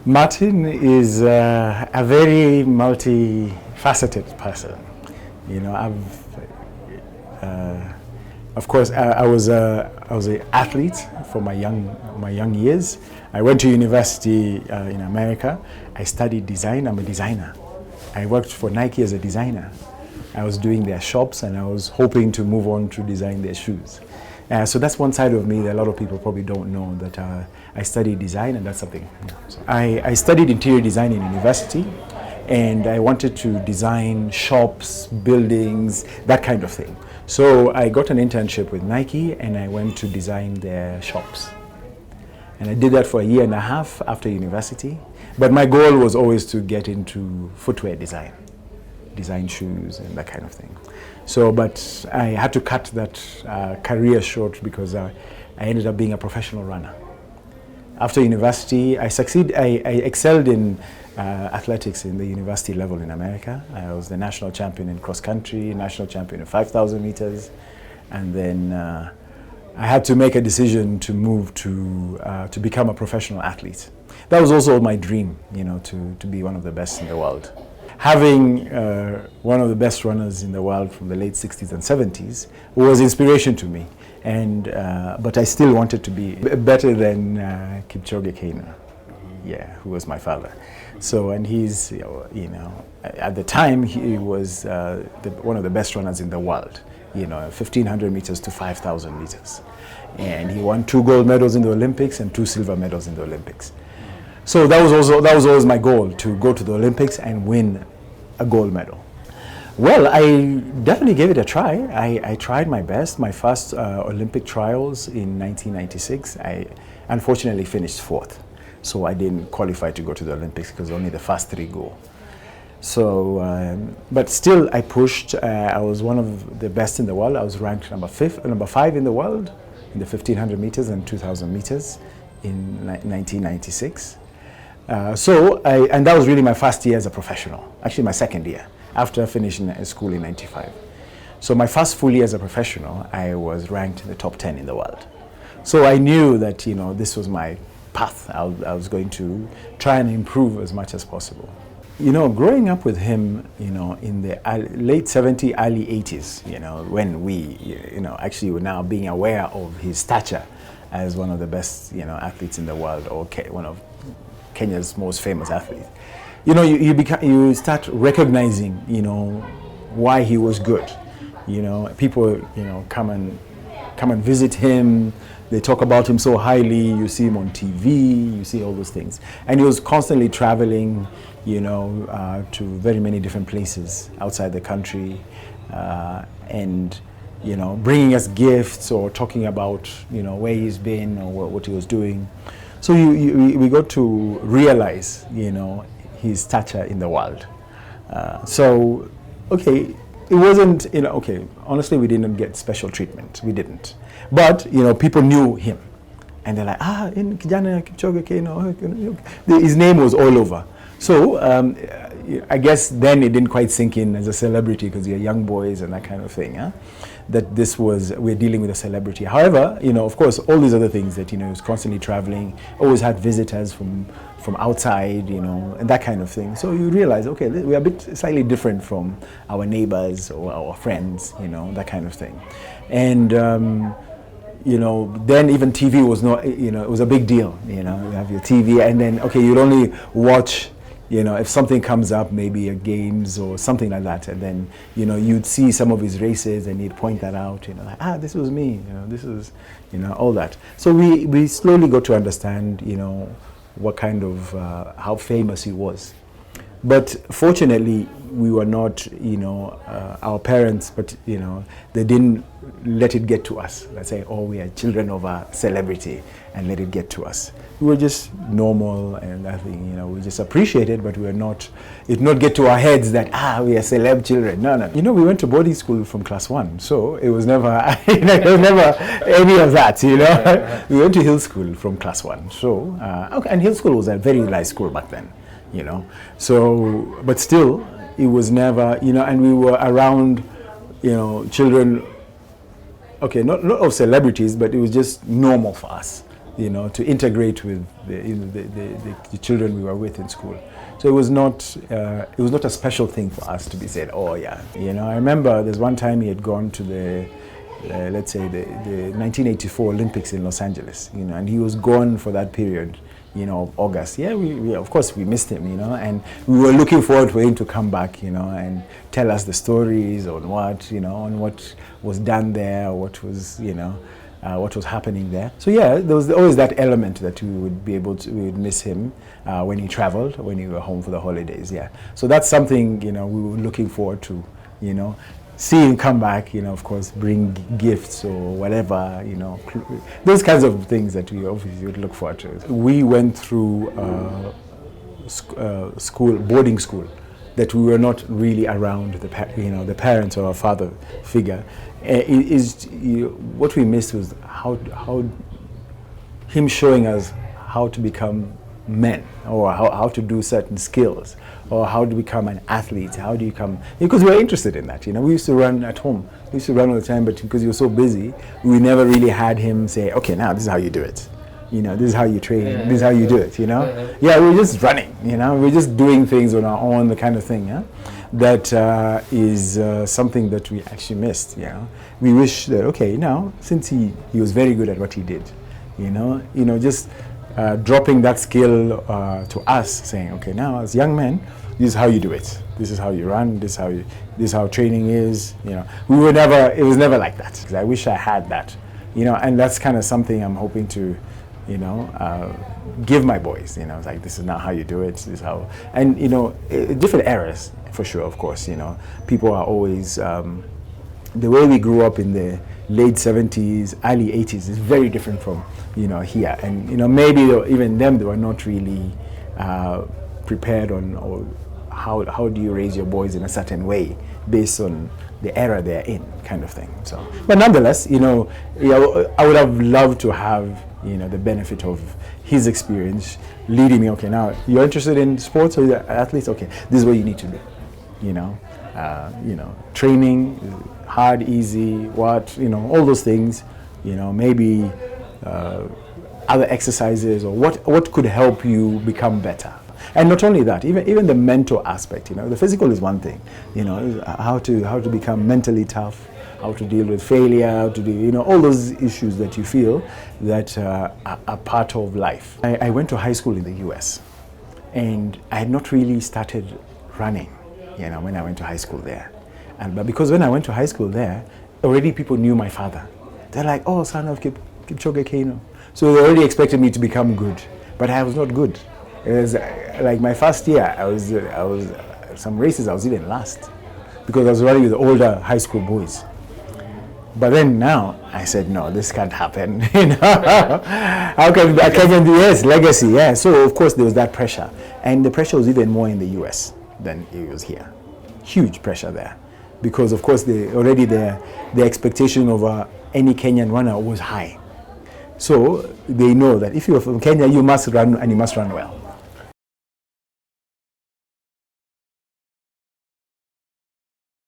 Martin is a very multifaceted person. You know, of course, I was an athlete for my young years. I went to university in America. I studied design. I'm a designer. I worked for Nike as a designer. I was doing their shops, and I was hoping to move on to design their shoes. So that's one side of me that a lot of people probably don't know, that I studied design, and that's something. So I studied interior design in university, and I wanted to design shops, buildings, that kind of thing. So I got an internship with Nike, and I went to design their shops. And I did that for a year and a half after university. But my goal was always to get into footwear design shoes and that kind of thing. So, but I had to cut that career short because I ended up being a professional runner. After university, I excelled in athletics in the university level in America. I was the national champion in cross country, national champion in 5,000 meters. And then I had to make a decision to move to become a professional athlete. That was also my dream, you know, to be one of the best in the world. Having one of the best runners in the world from the late 60s and 70s was inspiration to me. And but I still wanted to be better than Keino, yeah, who was my father. So, and he's, you know, at the time he was one of the best runners in the world. You know, 1,500 meters to 5,000 meters, and he won 2 gold medals in the Olympics and 2 silver medals in the Olympics. So that was always my goal, to go to the Olympics and win a gold medal. Well, I definitely gave it a try. I tried my best. My first Olympic trials in 1996, I unfortunately finished 4th. So I didn't qualify to go to the Olympics because only the first 3 go. So, but still I pushed. I was one of the best in the world. I was ranked number 5 in the world in the 1,500 meters and 2,000 meters in 1996. And that was really my first year as a professional, actually my second year, after finishing school in 95. So my first full year as a professional, I was ranked in the top 10 in the world. So I knew that, you know, this was my path. I was going to try and improve as much as possible. You know, growing up with him, you know, in the late 70s, early 80s, you know, when we, you know, actually were now being aware of his stature as one of the best, you know, athletes in the world, or one of Kenya's most famous athletes. You know, you start recognizing, you know, why he was good. You know, people, you know, come and visit him. They talk about him so highly. You see him on TV. You see all those things. And he was constantly traveling, you know, to very many different places outside the country, and, you know, bringing us gifts or talking about, you know, where he's been or what he was doing. So we got to realize, you know, his stature in the world. So, okay, it wasn't, you know, okay, honestly, we didn't get special treatment. We didn't. But, you know, people knew him. And they're like, in Kijana Kipchoge Keino, his name was all over. So, I guess then it didn't quite sink in as a celebrity because you're young boys and that kind of thing, huh? That we're dealing with a celebrity. However, you know, of course, all these other things that, you know, he was constantly traveling, always had visitors from outside, you know, and that kind of thing. So you realize, okay, we're a bit slightly different from our neighbors or our friends, you know, that kind of thing. And, you know, then even TV was not, you know, it was a big deal, you know, you have your TV and then, okay, you'd only watch, you know, if something comes up, maybe a games or something like that, and then, you know, you'd see some of his races and he'd point that out, you know, like, this was me, you know, this is, you know, all that. So we slowly got to understand, you know, what kind of, how famous he was. But fortunately, we were not, you know, our parents, but, you know, they didn't let it get to us. Let's say, oh, we are children of a celebrity, and let it get to us. We were just normal and nothing, you know, we just appreciated, but we were not, it not get to our heads that, we are celeb children. No. You know, we went to boarding school from class 1, so it was never, it was never any of that, you know. We went to Hill School from class 1, so, okay, and Hill School was a very nice school back then, you know. So, but still, it was never, you know, and we were around, you know, children, okay, not of celebrities, but it was just normal for us. to integrate with the children we were with in school. So it was not a special thing for us to be said, oh yeah. I remember there's one time he had gone to the 1984 Olympics in Los Angeles, and he was gone for that period, of August. Yeah, we of course we missed him, and we were looking forward for him to come back, and tell us the stories on what was done there, what was happening there. So yeah, there was always that element that we would miss him when he traveled, when he were home for the holidays. Yeah, so that's something we were looking forward to, see him come back, of course, bring gifts or whatever, those kinds of things that we obviously would look forward to. We went through boarding school, that we were not really around the parents or our father figure. What we missed was how him showing us how to become men, or how to do certain skills, or how to become an athlete, how do you come, because we were interested in that. We used to run at home, we used to run all the time, but because he was so busy, we never really had him say, okay, now this is how you do it, this is how you train, this is how you do it, yeah, we were just running, we're just doing things on our own, the kind of thing, yeah, that is something that we actually missed. We wish that, okay, now since he was very good at what he did, just dropping that skill to us, saying, okay, now as young men, this is how you do it. This is how you run. This is how training is. It was never like that. I wish I had that, and that's kind of something I'm hoping to, give my boys. It's like, this is not how you do it. This is how, and different eras for sure. Of course, people are always the way we grew up in the late 70s, early 80s is very different from here, and maybe even them, they were not really prepared on, or how do you raise your boys in a certain way based on the era they're in, kind of thing. So, but nonetheless, I would have loved to have the benefit of his experience leading me. Okay, now you're interested in sports or athletes. Okay, this is what you need to do. Training, hard, easy, all those things. Maybe other exercises, or what could help you become better. And not only that, even the mental aspect. The physical is one thing. How to become mentally tough, how to deal with failure, how to do all those issues that you feel that are part of life. I went to high school in the U.S. and I had not really started running, when I went to high school there. But because when I went to high school there, already people knew my father. They're like, oh, son of Kipchoge Keino. So they already expected me to become good, but I was not good. It was like my first year, I was some races I was even last, because I was running with older high school boys. But then now I said, no, this can't happen. How can I can do this legacy? Yeah. So of course there was that pressure, and the pressure was even more in the U.S. than it was here. Huge pressure there, because of course the expectation of any Kenyan runner was high. So they know that if you're from Kenya, you must run, and you must run well.